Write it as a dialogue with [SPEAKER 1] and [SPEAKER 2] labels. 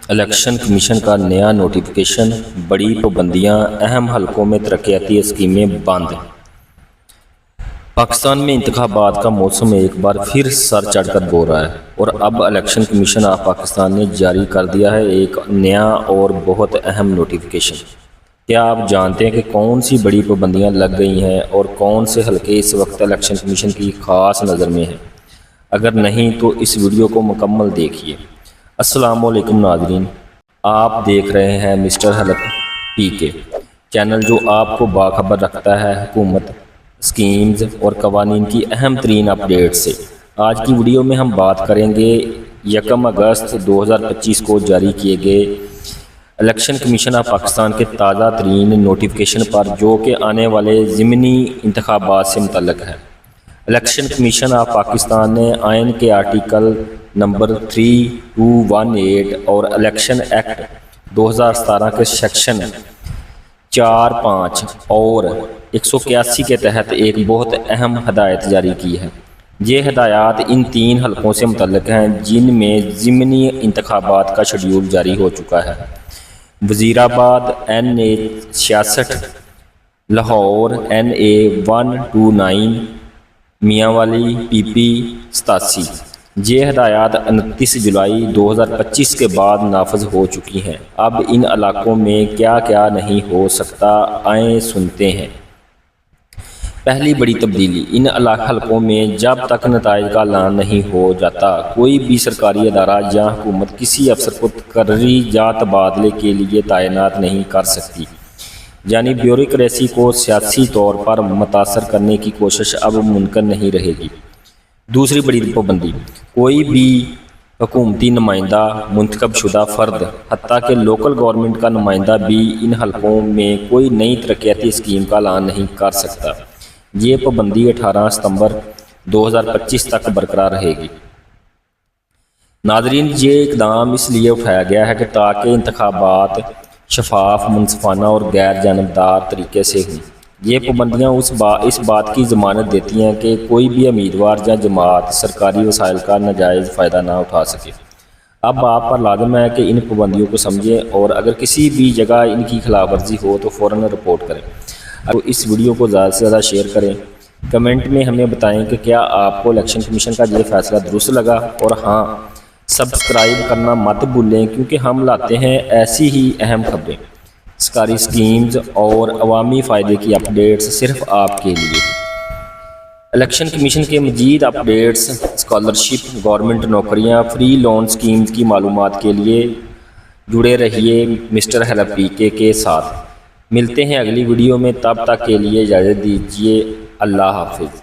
[SPEAKER 1] Election commission کا نیا notification, بڑی پابندیاں، اہم حلقوں میں ترقیاتی اسکیمیں بند۔ پاکستان میں انتخابات کا موسم ایک بار پھر سر چڑھ کر بول رہا ہے اور اب الیکشن کمیشن آف پاکستان نے جاری کر دیا ہے ایک نیا اور بہت اہم نوٹیفکیشن۔ کیا آپ جانتے ہیں کہ کون سی بڑی پابندیاں لگ گئی ہیں اور کون سے حلقے اس وقت الیکشن کمیشن کی خاص نظر میں ہیں؟ اگر نہیں تو اس ویڈیو کو مکمل دیکھیے۔ السلام علیکم ناظرین، آپ دیکھ رہے ہیں مسٹر ہیلپ پی کے چینل، جو آپ کو باخبر رکھتا ہے حکومت، اسکیمز اور قوانین کی اہم ترین اپڈیٹ سے۔ آج کی ویڈیو میں ہم بات کریں گے 1 اگست 2025 کو جاری کیے گئے الیکشن کمیشن آف پاکستان کے تازہ ترین نوٹیفکیشن پر، جو کہ آنے والے ضمنی انتخابات سے متعلق ہے۔ الیکشن کمیشن آف پاکستان نے آئین کے آرٹیکل نمبر 3218 اور الیکشن ایکٹ 2017 کے سیکشن 4, 5 اور 181 کے تحت ایک بہت اہم ہدایت جاری کی ہے۔ یہ ہدایات ان 3 حلقوں سے متعلق ہیں جن میں ضمنی انتخابات کا شیڈول جاری ہو چکا ہے۔ وزیرآباد NA 66، لاہور NA 129، میاں والی PP 87۔ یہ ہدایات 29 جولائی 2025 کے بعد نافذ ہو چکی ہیں۔ اب ان علاقوں میں کیا کیا نہیں ہو سکتا، آئیں سنتے ہیں۔ پہلی بڑی تبدیلی، ان حلقوں میں جب تک نتائج کا اعلان نہیں ہو جاتا، کوئی بھی سرکاری ادارہ یا حکومت کسی افسر کو تقرری یا تبادلے کے لیے تعینات نہیں کر سکتی، یعنی بیوروکریسی کو سیاسی طور پر متاثر کرنے کی کوشش اب ممکن نہیں رہے گی۔ دوسری بڑی پابندی، کوئی بھی حکومتی نمائندہ، منتخب شدہ فرد، حتیٰ کہ لوکل گورنمنٹ کا نمائندہ بھی ان حلقوں میں کوئی نئی ترقیاتی اسکیم کا اعلان نہیں کر سکتا۔ یہ پابندی 18 ستمبر 2025 تک برقرار رہے گی۔ ناظرین، یہ اقدام اس لیے اٹھایا گیا ہے کہ تاکہ انتخابات شفاف، منصفانہ اور غیر جانبدار طریقے سے ہوں۔ یہ پابندیاں اس بات کی ضمانت دیتی ہیں کہ کوئی بھی امیدوار یا جماعت سرکاری وسائل کا ناجائز فائدہ نہ اٹھا سکے۔ اب آپ پر لازم ہے کہ ان پابندیوں کو سمجھیں اور اگر کسی بھی جگہ ان کی خلاف ورزی ہو تو فوراً رپورٹ کریں۔ تو اس ویڈیو کو زیادہ سے زیادہ شیئر کریں۔ کمنٹ میں ہمیں بتائیں کہ کیا آپ کو الیکشن کمیشن کا یہ فیصلہ درست لگا، اور ہاں، سبسکرائب کرنا مت بھولیں، کیونکہ ہم لاتے ہیں ایسی ہی اہم خبریں، سرکاری اسکیمز اور عوامی فائدے کی اپڈیٹس صرف آپ کے لیے۔ الیکشن کمیشن کے مزید اپڈیٹس، اسکالرشپ، گورنمنٹ نوکریاں، فری لون اسکیمز کی معلومات کے لیے جڑے رہیے مسٹر ہیلپ پی کے ساتھ۔ ملتے ہیں اگلی ویڈیو میں، تب تک کے لیے اجازت دیجیے۔ اللہ حافظ۔